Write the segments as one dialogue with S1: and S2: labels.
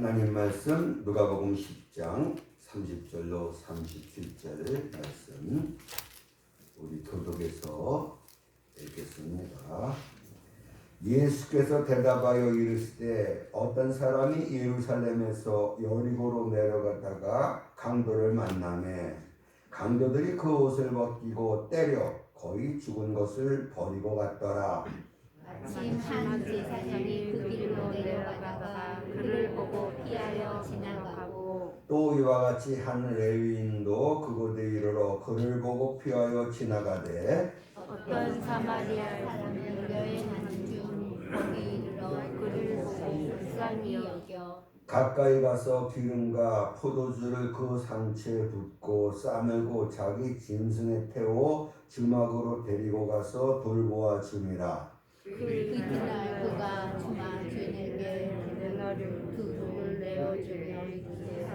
S1: 하나님 말씀 누가복음 10장 30절로 37절 말씀 우리 교독에서 읽겠습니다. 예수께서 대답하여 이르시되 어떤 사람이 예루살렘에서 여리고로 내려가다가 강도를 만나매 강도들이 그 옷을 벗기고 때려 거의 죽은 것을 버리고 갔더라.
S2: 마침 한 제사장이 그 길로 내려가다가 그를 보고 피하여 지나가고
S1: 또 이와 같이 한 레위인도 그곳에 이르러 그를 보고 피하여 지나가되
S2: 어떤 사마리아 사람은 여행하는 중 거기 이르러 그를 보고 불쌍히 여겨
S1: 가까이 가서 기름과 포도주를 그 상체에 붓고 싸매고 자기 짐승에 태워 주막으로 데리고 가서 돌보아 줌이라.
S2: 그 이튿날 그가 주마 주인에게 데나리온 두 둑을 내어주며 이르되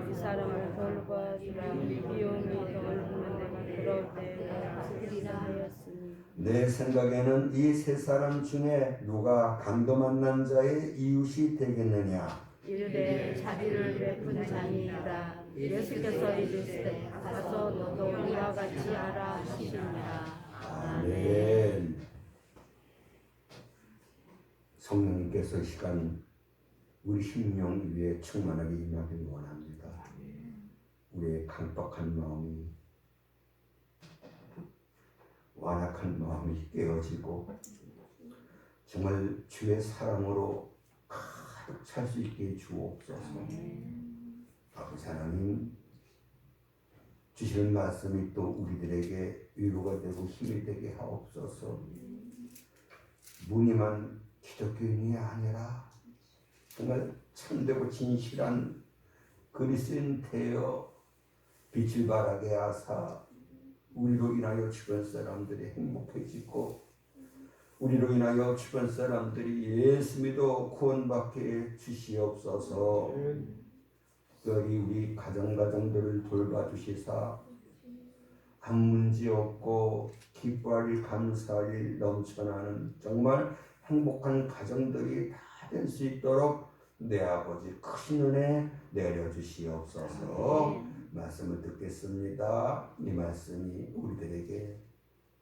S2: 이 사람을 돌보아주라. 비용이 더 얼면 내가 돌아올 때 갚으리라 하였으니
S1: 내 생각에는 이 세 사람 중에 누가 강도 만난 자의 이웃이 되겠느냐.
S2: 이르되 자비를 베푼 자니이다. 예수께서 이르시되 가서 너도 이와 같이 하라 하시니라.
S1: 아멘. 성령님께서 이 시간 우리 심령 위에 충만하게 임하길 원합니다. 우리의 강박한 마음이 완악한 마음이 깨어지고 정말 주의 사랑으로 가득 찰 수 있게 주옵소서. 아버지 하나님 주시는 말씀이 또 우리들에게 위로가 되고 힘이 되게 하옵소서. 무늬만 기독교인이 아니라 정말 참되고 진실한 그리스도인 되어 빛을 발하게 하사 우리로 인하여 주변 사람들이 행복해지고 우리로 인하여 주변 사람들이 예수 믿어 구원받게 주시옵소서. 특별히 우리 가정들을 돌봐주시사 아무 문제 없고 기뻐할 일 감사할 일 넘쳐나는 정말 행복한 가정들이 다 될 수 있도록 내 아버지 큰 은혜 내려주시옵소서. 말씀을 듣겠습니다. 이 말씀이 우리들에게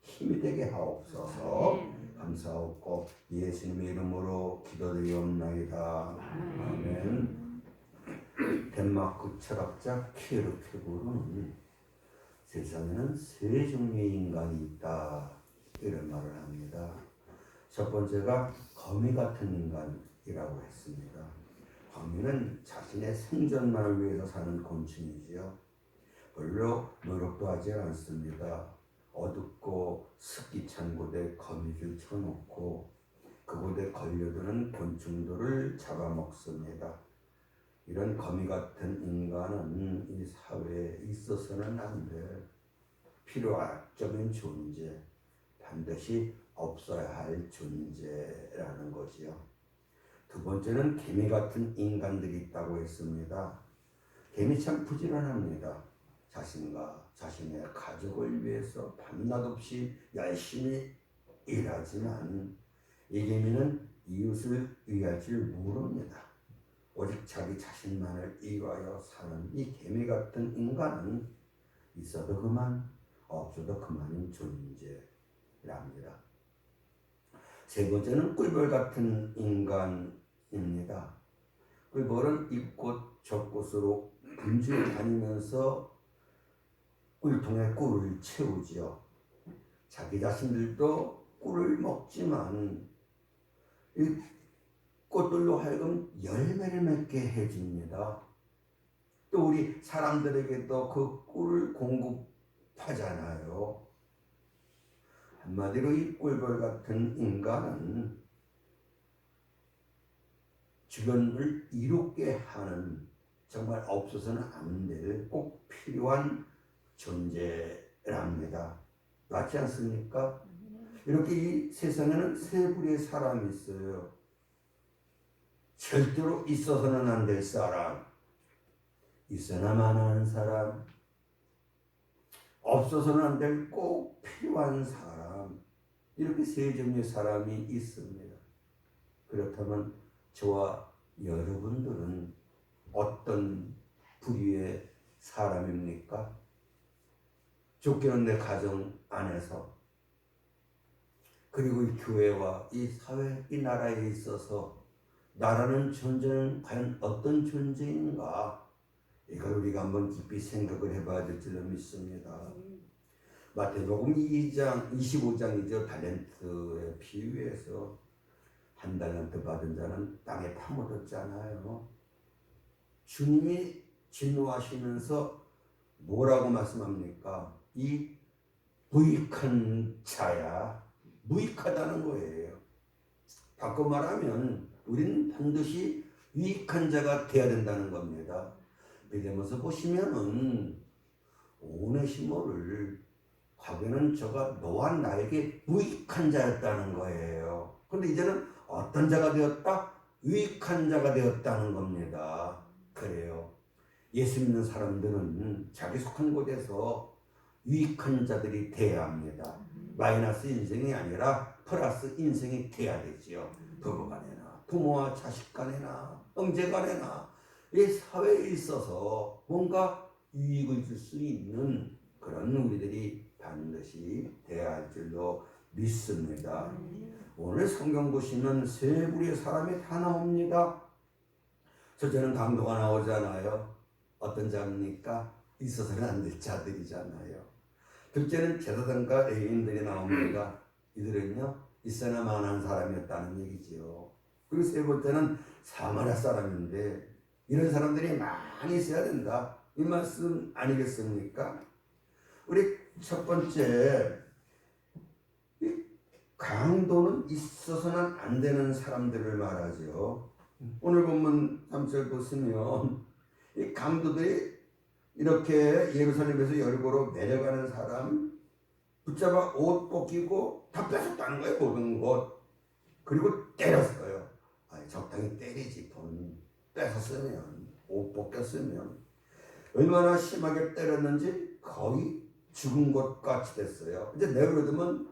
S1: 힘이 되게 하옵소서. 감사하고 예수님의 이름으로 기도드리옵나이다. 아멘. 덴마크 철학자 케르케고르는 세상에는 세 종류의 인간이 있다 이런 말을 합니다. 첫 번째가 거미 같은 인간이라고 했습니다. 거미는 자신의 생존만을 위해서 사는 곤충이지요. 별로 노력도 하지 않습니다. 어둡고 습기 찬 곳에 거미줄 쳐놓고 그곳에 걸려드는 곤충들을 잡아먹습니다. 이런 거미 같은 인간은 이 사회에 있어서는 안 될 필요적인 존재, 반드시 없어야 할 존재라는 거지요. 두 번째는 개미 같은 인간들이 있다고 했습니다. 개미 참 부지런합니다. 자신과 자신의 가족을 위해서 밤낮 없이 열심히 일하지만 이 개미는 이웃을 위할 줄 모릅니다. 오직 자기 자신만을 위하여 사는 이 개미 같은 인간은 있어도 그만 없어도 그만인 존재랍니다. 세 번째는 꿀벌 같은 인간입니다. 꿀벌은 이곳 저곳으로 분주히 다니면서 꿀통에 꿀을 채우지요. 자기 자신들도 꿀을 먹지만 이 꽃들로 하여금 열매를 맺게 해줍니다. 또 우리 사람들에게도 그 꿀을 공급하잖아요. 한마디로 이 꿀벌 같은 인간은 주변을 이롭게 하는 정말 없어서는 안 될 꼭 필요한 존재랍니다. 맞지 않습니까? 이렇게 이 세상에는 세 부류의 사람이 있어요. 절대로 있어서는 안 될 사람, 있어야만 하는 사람, 없어서는 안 될 꼭 필요한 사람, 이렇게 세 종류의 사람이 있습니다. 그렇다면 저와 여러분들은 쫓기는 내 가정 안에서, 그리고 이 교회와 이 사회, 이 나라에 있어서 나라는 존재는 과연 어떤 존재인가, 이걸 우리가 한번 깊이 생각을 해봐야 될 줄로 믿습니다. 마태복음 2장 25장이죠. 달란트의 비유에서 한 달란트 받은 자는 땅에 파묻었잖아요. 주님이 진노하시면서 뭐라고 말씀합니까? 이 무익한 자야, 무익하다는 거예요. 바꿔 말하면 우리는 반드시 유익한 자가 되어야 된다는 겁니다. 빌레몬서 보시면은 오네시모를 과거에는 저가 너와 나에게 무익한 자였다는 거예요. 그런데 이제는 어떤 자가 되었다? 유익한 자가 되었다는 겁니다. 그래요. 예수 믿는 사람들은 자기 속한 곳에서 유익한 자들이 돼야 합니다. 마이너스 인생이 아니라 플러스 인생이 돼야 되지요. 부부 간에나 부모와 자식 간에나 형제 간에나 이 사회에 있어서 뭔가 유익을 줄 수 있는 그런 우리들이 반드시 돼야 할 줄로 믿습니다. 오늘 성경 보시면 세 부류의 사람이 다 나옵니다. 첫째는 강도가 나오잖아요. 어떤 자입니까? 있어서는 안 될 자들이잖아요. 둘째는 제사장과 레위인들이 나옵니다. 이들은요, 있어나 마나한 사람이었다는 얘기지요. 그리고 세 번째는 사마리아 사람인데 이런 사람들이 많이 있어야 된다, 이 말씀 아니겠습니까? 우리 첫 번째, 강도는 있어서는 안 되는 사람들을 말하죠. 오늘 본문 3절 보시면 이 강도들이 이렇게 예루살렘에서 여리고로 내려가는 사람 붙잡아 옷 벗기고 다 뺏었다는 거예요. 모든 것. 그리고 때렸어요. 아니, 적당히 때리지. 돈 뺏었으면, 옷 벗겼으면 얼마나 심하게 때렸는지 거의 죽은 것 같이 됐어요. 이제 내버려두면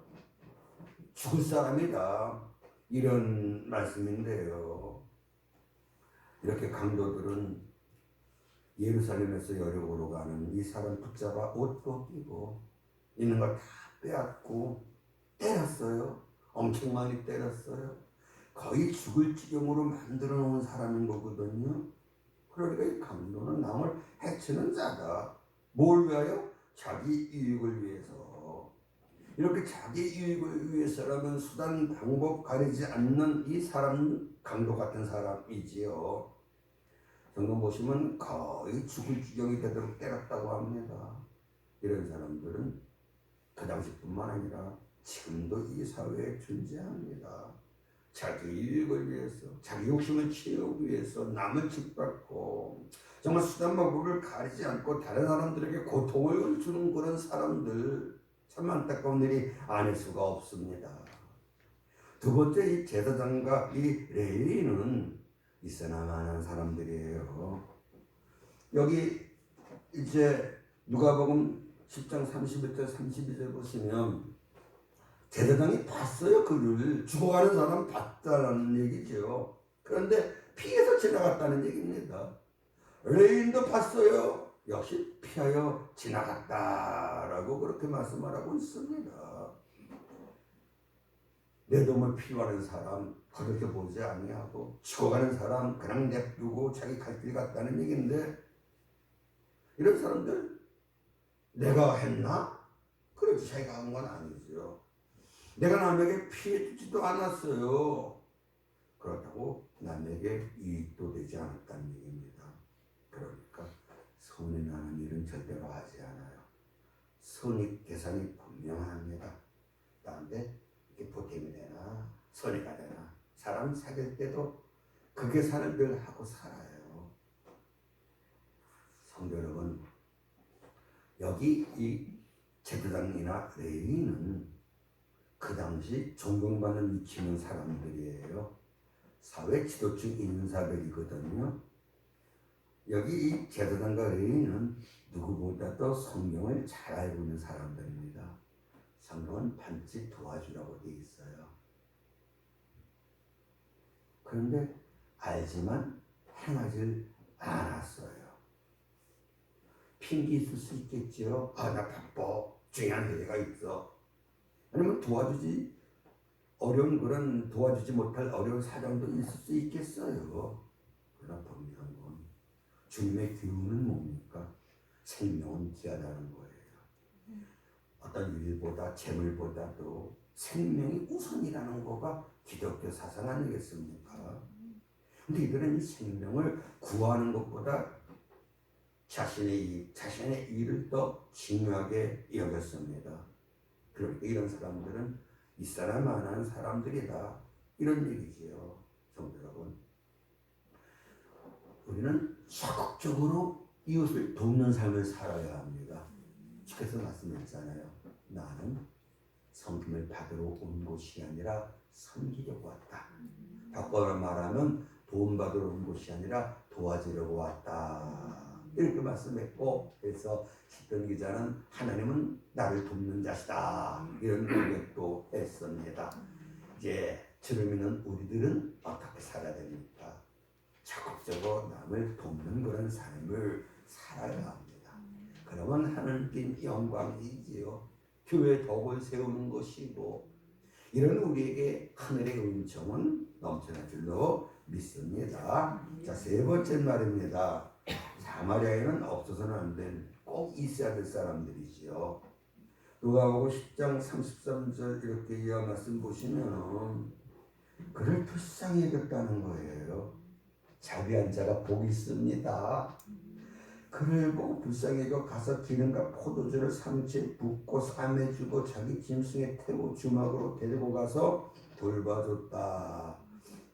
S1: 죽을 사람이다, 이런 말씀인데요. 이렇게 강도들은 예루살렘에서 여리고로 가는 이 사람 붙잡아 옷 벗기고 있는 걸 다 빼앗고 때렸어요. 엄청 많이 때렸어요. 거의 죽을 지경으로 만들어 놓은 사람인 거거든요. 그러니까 이 강도는 남을 해치는 자다. 뭘 위하여? 자기 이익을 위해서. 이렇게 자기 이익을 위해서라면 수단 방법 가리지 않는 이 사람은 강도 같은 사람이지요. 성경 보시면 거의 죽을 지경이 되도록 때렸다고 합니다. 이런 사람들은 그 당시뿐만 아니라 지금도 이 사회에 존재합니다. 자기 이익을 위해서, 자기 욕심을 채우기 위해서 남을 짓밟고 정말 수단 방법을 가리지 않고 다른 사람들에게 고통을 주는 그런 사람들, 참 안타까운 일이 아닐 수가 없습니다. 두 번째, 이 제사장과 이 레위인은 있어나 마나한 사람들이에요. 여기 이제 누가복음 10장 31절 32절 보시면 제사장이 봤어요. 그를 죽어가는 사람 봤다는 얘기죠. 그런데 피해서 지나갔다는 얘기입니다. 레위인도 봤어요. 역시 피하여 지나갔다라고 그렇게 말씀을 하고 있습니다. 내 도움을 필요하는 사람 거들떠 보지 아니하고 죽어가는 사람 그냥 냅두고 자기 갈 길 갔다는 얘기인데, 이런 사람들 내가 했나? 그래도 자기가 한 건 아니죠. 내가 남에게 피해 주지도 않았어요. 그렇다고 남에게 이익도 되지 않았다는 얘기입니다. 그러니까 손해 나는 일은 절대로 하지 않아요. 손익 계산이 분명합니다. 나한테 이게 보탬이 되나 손해가 되나, 사람 사귈 때도 그 계산을 늘 하고 살아요. 성도 여러분, 여기 이 제사장이나 레위인은 그 당시 존경받는 위치에 있는 사람들이에요. 사회 지도층 인사들이거든요. 여기 이 제사장과 레위인은 누구보다도 성경을 잘 알고 있는 사람들입니다. 성경은 반드시 도와주라고 되어 있어요. 그런데 알지만 행하지 않았어요. 핑계 있을 수 있겠죠. 아, 나 바빠. 중요한 회개가 있어. 아니면 어려운 그런 도와주지 못할 어려운 사정도 있을 수 있겠어요. 그러나 분명한 건 주님의 교훈은 뭡니까? 생명은 귀하다는 거예요. 어떤 일보다 재물보다도 생명이 우선이라는 거가 기독교 사상 아니겠습니까? 근데 이들은 이 생명을 구하는 것보다 자신의 일을 더 중요하게 여겼습니다. 그러니까 이런 사람들은 이 사람 만한 사람들이다, 이런 얘기지요. 성도 여러분, 우리는 적극적으로 이웃을 돕는 삶을 살아야 합니다. 그래서 말씀드렸잖아요. 나는 섬김을 받으러 온 곳이 아니라 섬기려고 왔다. 바꿔 말하면 도움받으러 온 곳이 아니라 도와주려고 왔다, 이렇게 말씀했고, 그래서 시편 기자는 하나님은 나를 돕는 자시다, 이런 고백도 했습니다. 이제 주를 믿는 우리들은 어떻게 살아야 됩니까? 적극적으로 남을 돕는 그런 삶을 살아야 합니다. 그러면 하나님께 영광이지요. 교회 덕을 세우는 것이고, 이런 우리에게 하늘의 은총은 넘쳐날 줄로 믿습니다. 자, 세 번째 말입니다. 사마리아에는 없어서는 안 된, 꼭 있어야 될 사람들이지요. 누가복음 10장 33절 이렇게 이하 말씀 보시면 그를 불쌍히 여겼다는 거예요. 자비한 자가 복이 있습니다. 그를 보고 불쌍히 여겨 가서 기름과 포도주를 상치에 붓고 삶에 주고 자기 짐승에 태워 주막으로 데리고 가서 돌봐줬다,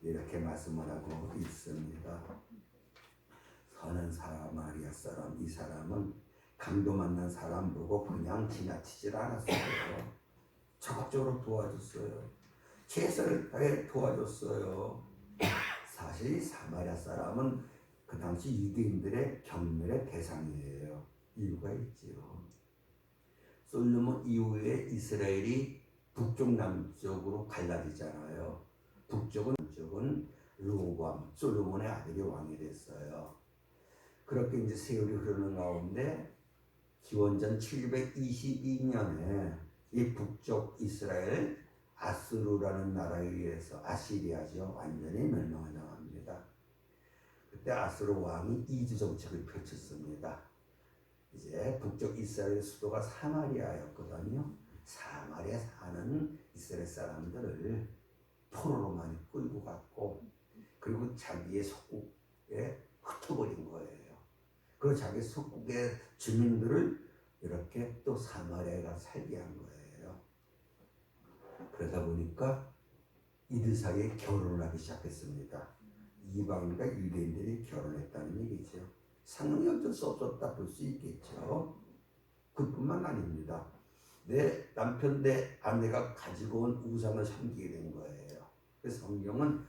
S1: 이렇게 말씀을 하고 있습니다. 선한 사마리아 사람, 이 사람은 강도 만난 사람 보고 그냥 지나치질 않았어요. 적극적으로 도와줬어요. 최선을 다해 도와줬어요. 사실 사마리아 사람은 그 당시 유대인들의 경멸의 대상이에요. 이유가 있지요. 솔로몬 이후에 이스라엘이 북쪽 남쪽으로 갈라지잖아요. 북쪽은 르호보암, 솔로몬의 아들이 왕이 됐어요. 그렇게 이제 세월이 흐르는 가운데 기원전 722년에 이 북쪽 이스라엘 아수르라는 나라에 의해서, 아시리아죠, 완전히 멸망을 당합니다. 그때 아수르 왕이 이주 정책을 펼쳤습니다. 이제 북쪽 이스라엘 수도가 사마리아였거든요. 사마리아 사는 이스라엘 사람들을 포로로 많이 끌고 갔고, 그리고 자기의 속국에 흩어버린 거예요. 그리고 자기 속국의 주민들을 이렇게 또 사마리아에 가서 살게 한 거예요. 그러다 보니까 이들 사이에 결혼을 하기 시작했습니다. 이방인과 유대인들이 결혼했다는 얘기죠. 상황이 어쩔 수 없었다 볼 수 있겠죠. 그뿐만 아닙니다. 내 남편, 내 아내가 가지고 온 우상을 섬기게 된 거예요. 그래서 성경은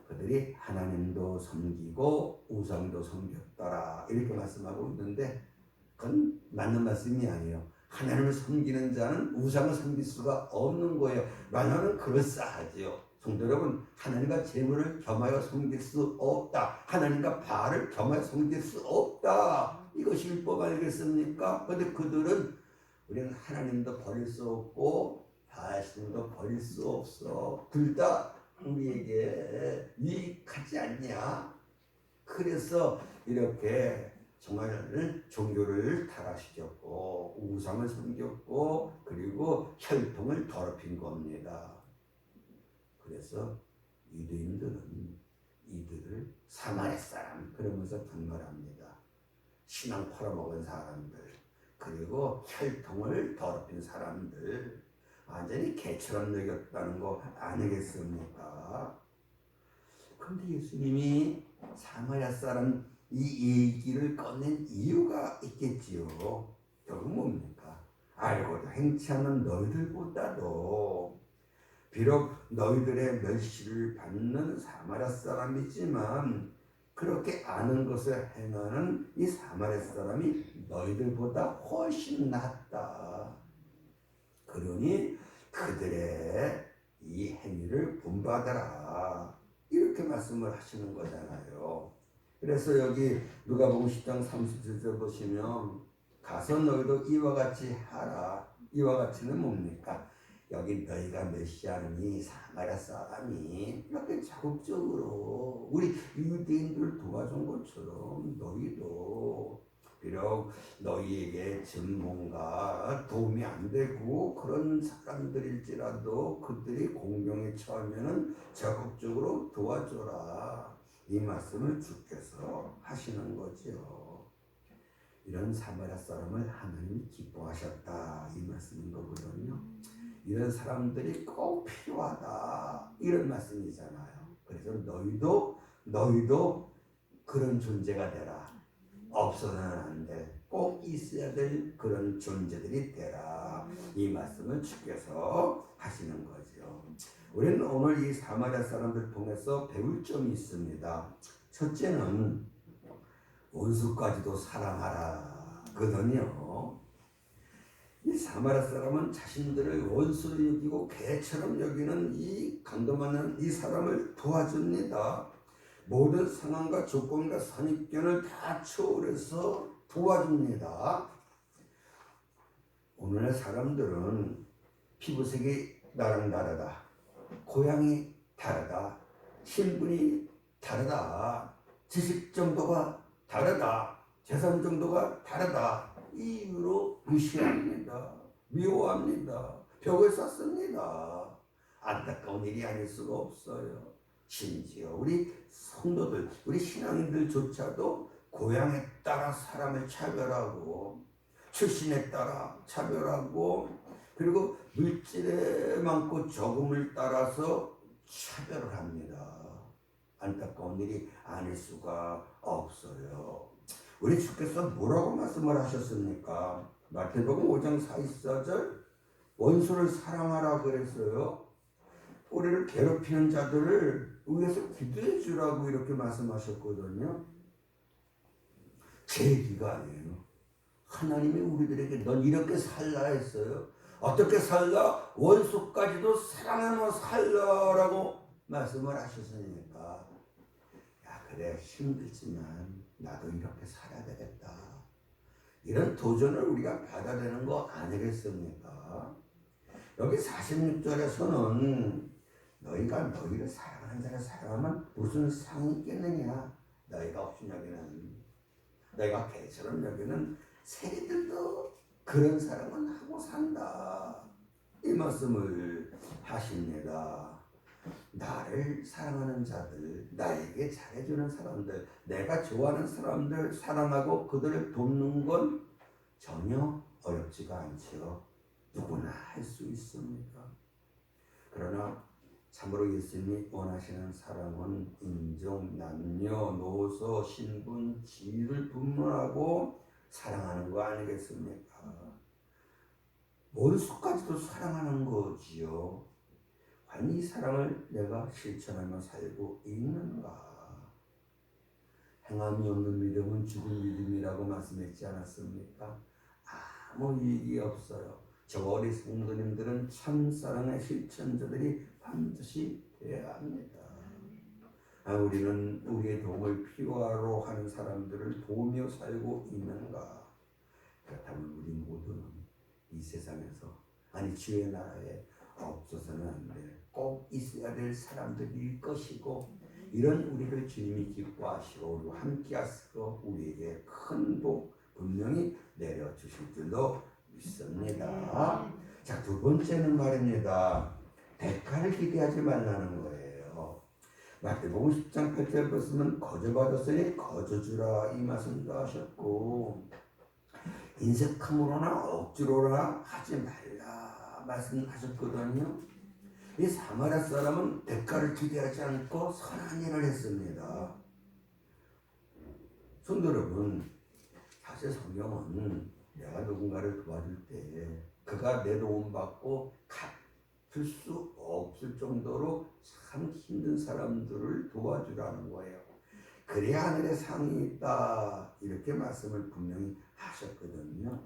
S1: 그들이 하나님도 섬기고 우상도 섬겼더라, 이렇게 말씀하고 있는데 그건 맞는 말씀이 아니에요. 하나님을 섬기는 자는 우상을 섬길 수가 없는 거예요. 말하면 그럴싸하지요. 성도 여러분, 하나님과 재물을 겸하여 섬길 수 없다. 하나님과 바알을 겸하여 섬길 수 없다. 이것이 율법 아니겠습니까? 그런데 그들은 우리는 하나님도 버릴 수 없고 바알신도 버릴 수 없어. 둘 다 우리에게 유익하지 않냐? 그래서 이렇게 정말 종교를 타락시켰고 우상을 섬겼고 그리고 혈통을 더럽힌 겁니다. 그래서 유대인들은 이들을 사마리아 사람 그러면서 분별합니다. 신앙 팔아먹은 사람들, 그리고 혈통을 더럽힌 사람들, 완전히 개처럼 여겼다는 거 아니겠습니까? 그런데 예수님이 사마리아 사람 이 얘기를 꺼낸 이유가 있겠지요. 결국 뭡니까? 알고도 행치 않는 너희들보다도 비록 너희들의 멸시를 받는 사마리아 사람이지만 그렇게 아는 것을 행하는 이 사마리아 사람이 너희들보다 훨씬 낫다. 그러니 그들의 이 행위를 본받아라, 이렇게 말씀을 하시는 거잖아요. 그래서 여기 누가복음 10장 37절 보시면 가서 너희도 이와 같이 하라, 이와 같이는 뭡니까? 여기 너희가 메시아니 사마리아 사람이 이렇게 적극적으로 우리 유대인들 도와준 것처럼 너희도 비록 너희에게 좀 뭔가 도움이 안 되고 그런 사람들일지라도 그들이 공경에 처하면은 적극적으로 도와줘라. 이 말씀을 주께서 하시는 거죠. 이런 사마리아 사람을 하나님이 기뻐하셨다. 이 말씀인 거거든요. 이런 사람들이 꼭 필요하다. 이런 말씀이잖아요. 그래서 너희도 그런 존재가 되라. 없어서는 안 돼. 꼭 있어야 될 그런 존재들이 되라. 이 말씀을 주께서 하시는 거죠. 우리는 오늘 이 사마리아 사람들 통해서 배울 점이 있습니다. 첫째는 원수까지도 사랑하라 거든요. 이 사마리아 사람은 자신들을 원수로 여기고 개처럼 여기는 이 강도만한 이 사람을 도와줍니다. 모든 상황과 조건과 선입견을 다 초월해서 도와줍니다. 오늘날 사람들은 피부색이 나랑 다르다, 고향이 다르다, 신분이 다르다, 지식 정도가 다르다, 재산 정도가 다르다, 이 이유로 무시합니다. 미워합니다. 벽을 쌓습니다. 안타까운 일이 아닐 수가 없어요. 심지어 우리 성도들, 우리 신앙인들조차도 고향에 따라 사람을 차별하고 출신에 따라 차별하고 그리고 물질에 많고 적음을 따라서 차별을 합니다. 안타까운 일이 아닐 수가 없어요. 우리 주께서 뭐라고 말씀을 하셨습니까? 마태복음 5장 44절 원수를 사랑하라 그랬어요. 우리를 괴롭히는 자들을 위해서 기도해 주라고 이렇게 말씀하셨거든요. 제 얘기가 아니에요. 하나님이 우리들에게 넌 이렇게 살라 했어요. 어떻게 살라? 원수까지도 사랑하며 살라라고 말씀을 하셨으니까 야 그래 힘들지만 나도 이렇게 살아야 되겠다. 이런 도전을 우리가 받아야 되는 거 아니겠습니까? 여기 46절에서는 너희가 너희를 사랑하는 자를 사랑하면 무슨 상이 있겠느냐. 너희가 없인 여기는 너희가 개처럼 여기는 세리들도 그런 사랑은 하고 산다. 이 말씀을 하십니다. 나를 사랑하는 자들, 나에게 잘해주는 사람들, 내가 좋아하는 사람들 사랑하고 그들을 돕는 건 전혀 어렵지가 않지요. 누구나 할 수 있습니다. 그러나 참으로 예수님이 원하시는 사랑은 인종, 남녀, 노소, 신분, 지위를 분문하고 사랑하는 거 아니겠습니까? 원수까지도 사랑하는 거지요. 과연 이 사랑을 내가 실천하며 살고 있는가? 행함이 없는 믿음은 죽은 믿음이라고 말씀했지 않았습니까? 아무 이익이 없어요. 저 어린 성도님들은 참사랑의 실천자들이 반드시 되어야 합니다. 우리는 우리의 도움을 필요로 하는 사람들을 도우며 살고 있는가? 그렇다면 우리 모두는 이 세상에서 주의 나라에 없어서는 안 돼. 꼭 있어야 될 사람들일 것이고 이런 우리를 주님이 기뻐하시고 우리와 함께 하시고 우리에게 큰 복 분명히 내려주실 줄로 믿습니다. 자, 두 번째는 말입니다. 대가를 기대하지 말라는 거예요. 마태복음 10장 8절 보시면 거저 받았으니 거저 주라 이 말씀도 하셨고 인색함으로나 억지로나 하지 말라 말씀하셨거든요. 이 사마리아 사람은 대가를 기대하지 않고 선한 일을 했습니다. 성도 여러분, 사실 성경은 내가 누군가를 도와줄 때 그가 내 도움 받고 갚을 수 없을 정도로 참 힘든 사람들을 도와주라는 거예요. 그래야 하늘에 상이 있다 이렇게 말씀을 분명히 하셨거든요.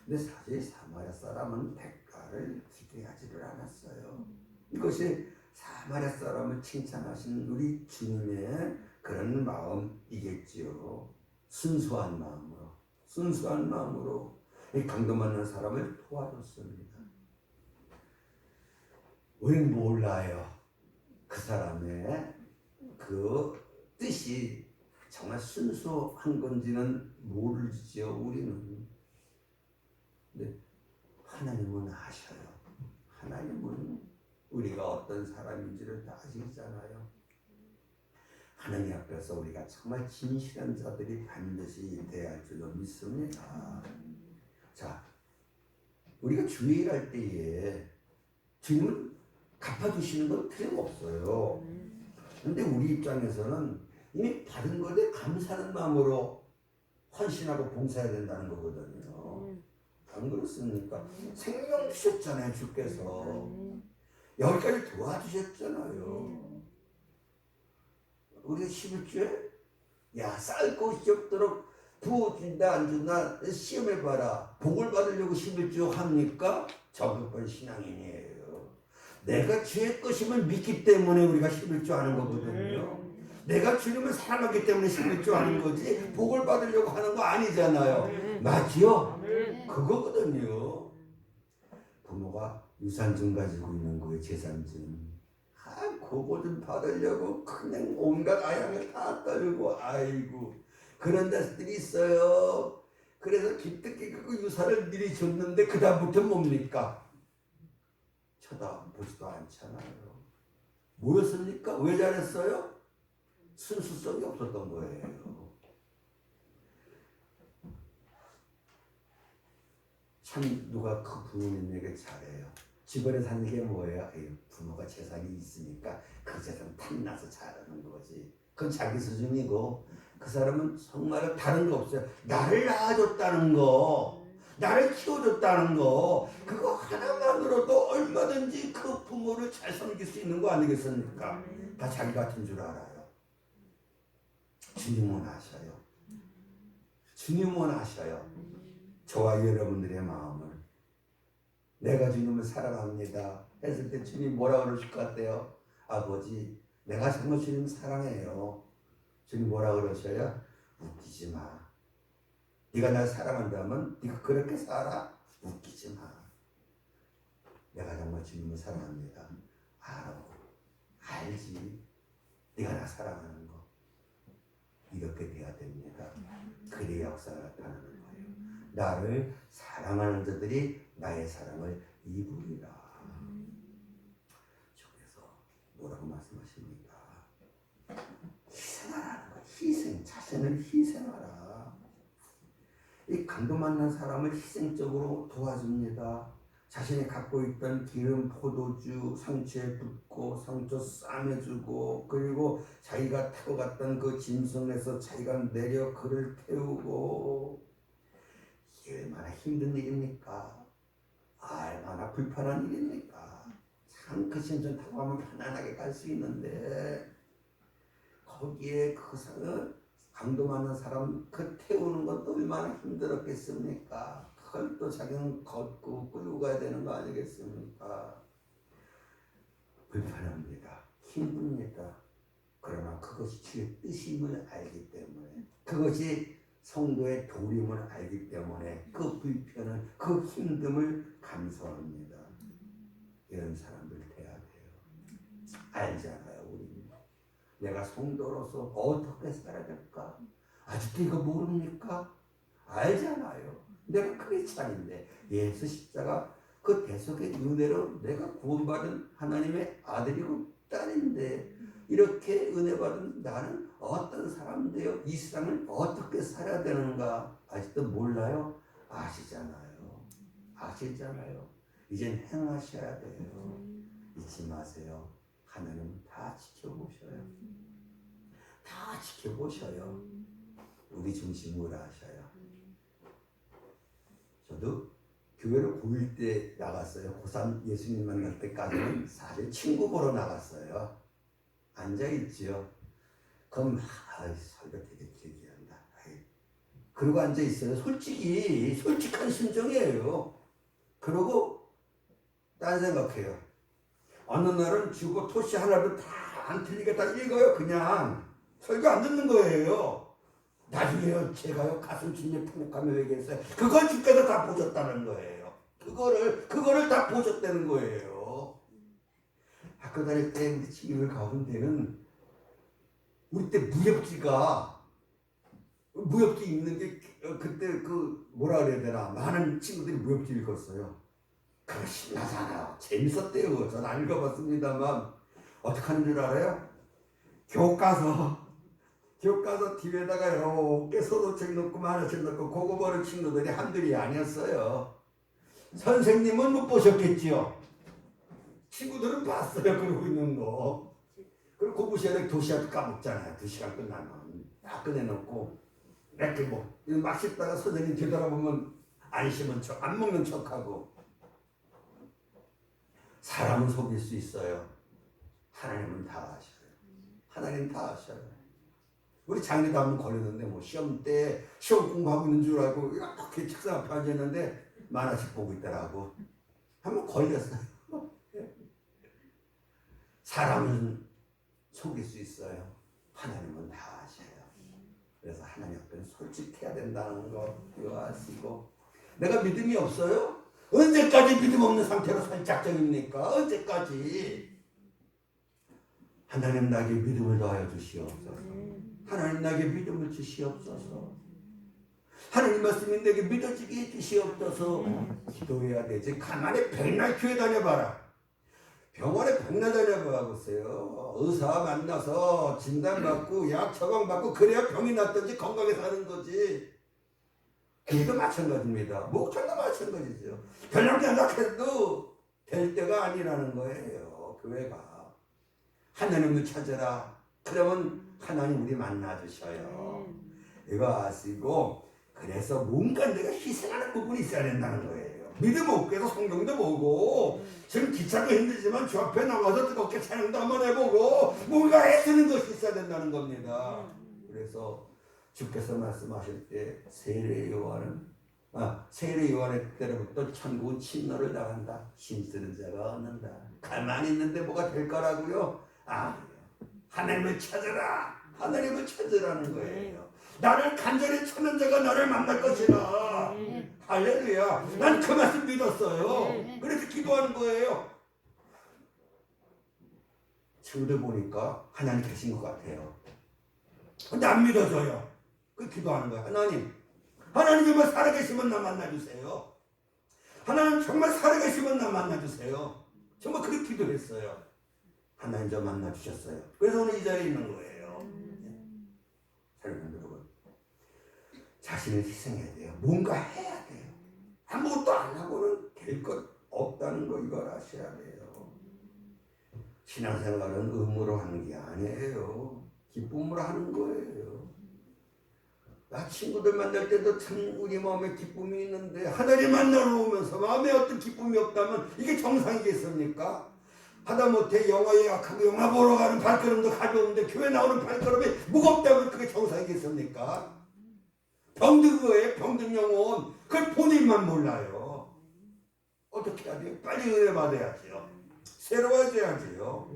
S1: 근데 사실 사마리아 사람은 대가를 기대하지를 않았어요. 이것이 사마리아 사람을 칭찬하신 우리 주님의 그런 마음이겠지요. 순수한 마음으로 이 강도 만난 사람을 도와줬습니다. 우리는 몰라요. 그 사람의 그 뜻이 정말 순수한 건지는 모르지요, 우리는. 근데 하나님은 아셔요. 하나님은 우리가 어떤 사람인지를 다 아시잖아요. 하나님 앞에서 우리가 정말 진실한 자들이 반드시 돼야 할 줄로 믿습니다. 자, 우리가 주일할 때에 주님은 갚아주시는 건 틀림없어요. 근데 우리 입장에서는 이미 받은 것에 감사하는 마음으로 헌신하고 봉사해야 된다는 거거든요. 안 그렇습니까? 생명 주셨잖아요, 주께서. 여기까지 도와주셨잖아요. 우리가 11주에 쌀 것이 없도록 부어준다 안 준다 시험해봐라. 복을 받으려고 11주 합니까? 저격권 신앙인이에요. 내가 주의 것임을 믿기 때문에 우리가 11주 하는 거거든요. 내가 주님을 사랑하기 때문에 11주 하는 거지 복을 받으려고 하는 거 아니잖아요. 맞지요? 그거거든요. 부모가 유산증 가지고 있는 거예요. 재산증. 그거 좀 받으려고 그냥 온갖 아양을 다 떨고 아이고 그런 자식들이 있어요. 그래서 기특히 그 유산을 미리 줬는데 그 다음부터 뭡니까? 쳐다보지도 않잖아요. 뭐였습니까? 왜 잘했어요? 순수성이 없었던 거예요. 참 누가 그 부모님에게 잘해요. 집안에 사는 게 뭐예요? 부모가 재산이 있으니까 그 재산 탐나서 잘하는 거지. 그건 자기 수준이고 그 사람은 정말 다른 거 없어요. 나를 낳아줬다는 거, 나를 키워줬다는 거, 그거 하나만으로도 얼마든지 그 부모를 잘 섬길 수 있는 거 아니겠습니까? 다 자기 같은 줄 알아요. 주님은 아셔요. 주님은 아셔요. 저와 여러분들의 마음을. 내가 주님을 사랑합니다 했을 때 주님 뭐라 그러실 것 같아요? 아버지, 내가 정말 주님 사랑해요. 주님 뭐라 그러셔요? 웃기지 마. 네가 날 사랑한다면 네가 그렇게 살아? 웃기지 마. 내가 정말 주님을 사랑합니다. 알아. 알지. 네가 나 사랑하는 거. 이렇게 돼야 됩니다. 그래야 역사가 나타나는 거예요. 나를 사랑하는 자들이 나의 사랑을 입으리라. 주께서 뭐라고 말씀하십니까? 희생하라는 거예요. 희생. 자신을 희생하라. 이 강도 만난 사람을 희생적으로 도와줍니다. 자신이 갖고 있던 기름, 포도주 상처에 붓고 상처 싸매주고 그리고 자기가 타고 갔던 그 짐승에서 자기가 내려 그를 태우고 이게 얼마나 힘든 일입니까? 얼마나 불편한 일입니까? 참 그 짐승 타고 가면 편안하게 갈 수 있는데 거기에 그 강도 많은 사람 그 태우는 것도 얼마나 힘들었겠습니까? 그걸 또 자기는 걷고 끌고 가야 되는 거 아니겠습니까? 불편합니다. 힘듭니다. 그러나 그것이 주의 뜻임을 알기 때문에 그것이 성도의 도림을 알기 때문에 그 불편을 그 힘듦을 감수합니다. 이런 사람들 돼야 돼요. 알잖아요. 우리는 내가 성도로서 어떻게 살아야 될까? 아직도 이거 모릅니까? 알잖아요. 내가 크리스찬인데 예수 십자가 그 대속의 은혜로 내가 구원받은 하나님의 아들이고 딸인데 이렇게 은혜 받은 나는 어떤 사람인데요? 이 세상을 어떻게 살아야 되는가? 아직도 몰라요? 아시잖아요. 아시잖아요. 이젠 행하셔야 돼요. 잊지 마세요. 하나님 다 지켜보셔요. 다 지켜보셔요. 우리 중심으로 하셔요. 저도 교회를 고1 때 나갔어요. 고3 예수님 만날 때까지는 사실 친구 보러 나갔어요. 앉아있지요. 그럼 설교 되게 길게 한다. 그러고 앉아있어요. 솔직한 심정이에요. 그러고 딴 생각해요. 어느 날은 주고 토시 하나도 다 안 틀리게 다 읽어요. 그냥 설교 안 듣는 거예요. 나중에요 제가요 가슴 심리 통곡하며 얘기했어요. 그걸 주께서 다 보셨다는 거예요. 그거를 다 보셨다는 거예요. 학교 다닐 때 우리 친구들 가운데는 우리 때 무협지 읽는 게 그때 그 뭐라 그래야 되나 많은 친구들이 무협지 읽었어요. 그거 신나잖아요. 재밌었대요. 전 안 읽어봤습니다만 어떻게 하는 줄 알아요? 교과서 뒤에다가 이렇게 소도책 넣고 만화책 넣고 그거 보는 친구들이 한둘이 아니었어요. 선생님은 못 보셨겠지요. 친구들은 봤어요. 그러고 있는 거. 그리고 공부 시간에 도시락 까먹잖아요. 2시간 끝나면 딱 꺼내놓고 이렇게 막 씹다가 선생님 되돌아보면 안 씹은 척, 안 먹는 척하고. 사람은 속일 수 있어요. 하나님은 다 아셔요. 하나님 다 아셔요. 우리 장례도 한번 걸렸는데 시험 때 시험 공부하고 있는 줄 알고 이렇게 책상 앞에 앉았는데 만화책 보고 있더라고. 한번 걸렸어요. 사람은 속일 수 있어요. 하나님은 다 아셔요. 그래서 하나님 앞에는 솔직해야 된다는 거 이거 아시고. 내가 믿음이 없어요? 언제까지 믿음 없는 상태로 살 작정입니까? 언제까지? 하나님 나에게 믿음을 더하여 주시옵소서. 하나님 나에게 믿음을 주시옵소서. 하나님 말씀이 내게 믿어지게 해주시옵소서. 기도해야 되지. 가만히 백날 교회 다녀봐라. 병원에 백날 다녀봐 보세요. 의사 만나서 진단받고 약 처방받고 그래야 병이 낫든지 건강에 사는 거지. 교회도 마찬가지입니다. 목장도 마찬가지죠. 별로 연락해도 될 때가 아니라는 거예요. 교회가. 하나님을 찾아라. 그러면 하나님 우리 만나주셔요. 이거 아시고 그래서 뭔가 내가 희생하는 부분이 있어야 된다는 거예요. 믿음 없고 해서 성경도 보고 지금 귀찮고 힘들지만 주 앞에 나와서 뜨겁게 찬양도 한번 해보고 뭔가 애쓰는 것이 있어야 된다는 겁니다. 그래서 주께서 말씀하실 때 세례 요한의 때로부터 천국은 침노를 당한다. 힘쓰는 자가 얻는다. 가만히 있는데 뭐가 될 거라고요? 아니요. 하나님을 찾아라. 하나님을 찾으라는 거예요. 나를 간절히 찾는 자가 나를 만날 것이다. 할렐루야. 난 그 말씀 믿었어요. 그래서 기도하는 거예요. 친구들 보니까 하나님 계신 것 같아요. 근데 안 믿어져요. 그 기도하는 거예요. 하나님 정말 살아계시면 나 만나주세요. 하나님 정말 살아계시면 나 만나주세요. 정말 그렇게 기도했어요. 하나님 저 만나주셨어요. 그래서 오늘 이 자리에 있는 거예요. 사랑하는 여러분, 자신을 희생해야 돼요. 뭔가 해야 돼요. 아무것도 안 하고는 될 것 없다는 거 이걸 아셔야 돼요. 신앙생활은 의무로 하는 게 아니에요. 기쁨으로 하는 거예요. 나 친구들 만날 때도 참 우리 마음에 기쁨이 있는데 하나님 만나러 오면서 마음에 어떤 기쁨이 없다면 이게 정상이겠습니까? 하다못해 영화에 약하고 영화 보러 가는 발걸음도 가벼운데 교회 나오는 발걸음이 무겁다면 그게 정상이겠습니까? 병든 거예요. 병든 영혼. 그걸 본인만 몰라요. 어떻게 해야 돼요? 빨리 은혜 받아야죠. 새로워져야죠.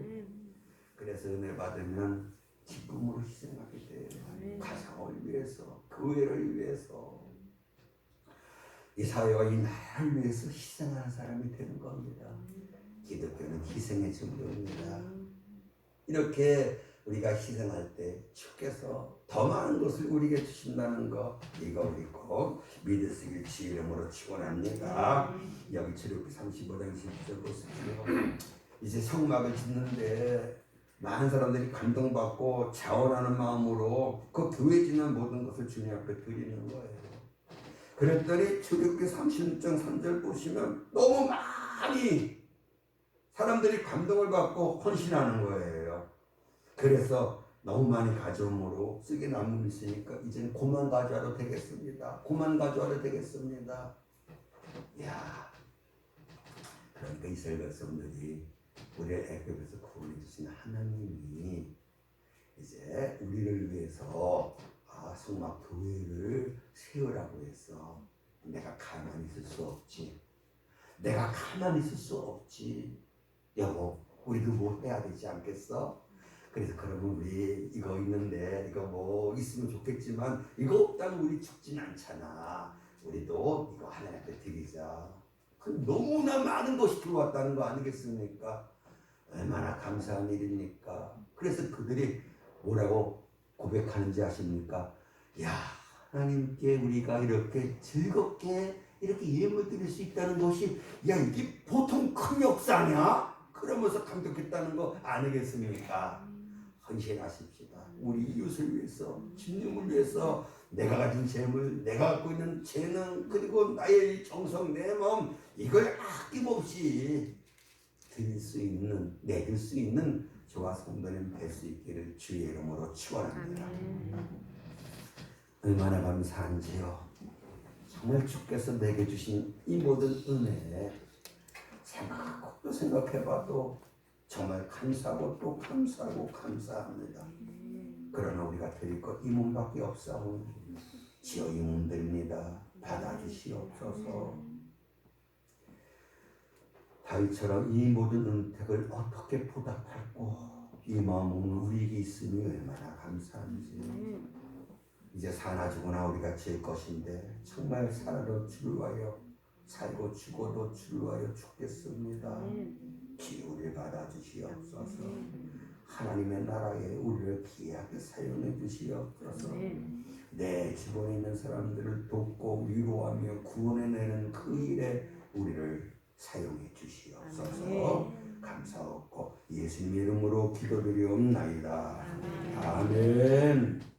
S1: 그래서 은혜 받으면 기쁨으로 희생하게 돼요. 가상을 위해서, 교회를 위해서, 이 사회와 이 나라를 위해서 희생하는 사람이 되는 겁니다. 기독교는 희생의 종교입니다. 이렇게 우리가 희생할 때 주께서 더 많은 것을 우리에게 주신다는 거, 이거 우리 꼭 믿을 수 있길 주 이름으로 축원합니다. 여기 출애굽기 35장 10절 보세요. 이제 성막을 짓는데 많은 사람들이 감동받고 자원하는 마음으로 그 교회 짓는 모든 것을 주님 앞에 드리는 거예요. 그랬더니 출애굽기 36장 3절 보시면 너무 많이 사람들이 감동을 받고 헌신하는 거예요. 그래서 너무 많이 가져옴으로 쓰게 남은 있으니까 이제는 고만 가져와도 되겠습니다. 고만 가져와도 되겠습니다. 이야, 그러니까 이스라엘 백성들이 우리를 애굽에서 구원해 주신 하나님이 이제 우리를 위해서 성막 교회를 세우라고 해서 내가 가만히 있을 수 없지. 내가 가만히 있을 수 없지. 여보, 우리도 뭐 해야 되지 않겠어? 그래서 그러면 우리 이거 있는데 이거 뭐 있으면 좋겠지만 이거 없다면 우리 죽진 않잖아. 우리도 이거 하나님께 드리자. 너무나 많은 것이 들어왔다는 거 아니겠습니까? 얼마나 감사한 일입니까? 그래서 그들이 뭐라고 고백하는지 아십니까? 야, 하나님께 우리가 이렇게 즐겁게 이렇게 예물 드릴 수 있다는 것이 야 이게 보통 큰 역사냐? 그러면서 감격했다는 거 아니겠습니까? 헌신하십시다. 우리 이웃을 위해서, 주님을 위해서 내가 가진 재물, 내가 갖고 있는 재능, 그리고 나의 정성, 내 마음 이걸 아낌없이 드릴 수 있는, 내줄 수 있는 저와 성도님 될 수 있기를 주의 이름으로 축원합니다. 얼마나 감사한지요. 정말 주께서 내게 주신 이 모든 은혜 생각하고 또 생각해봐도 정말 감사하고 또 감사하고 감사합니다. 그러나 우리가 드릴 것 이 몸밖에 없사오니 지어 이 몸들입니다. 받아주시옵소서. 다윗처럼 이 모든 은택을 어떻게 보답할고 이 마음은 우리에게 있으니 얼마나 감사한지. 이제 사나 죽으나 우리가 질 것인데 정말 살아도 주를 위하여 살고 죽어도 주를 위하여 죽겠습니다. 기우를 받아주시옵소서. 하나님의 나라에 우리를 귀하게 사용해 주시옵소서. 내 주변에 있는 사람들을 돕고 위로하며 구원해내는 그 일에 우리를 사용해 주시옵소서. 감사하고 예수님 이름으로 기도드리옵나이다. 아멘.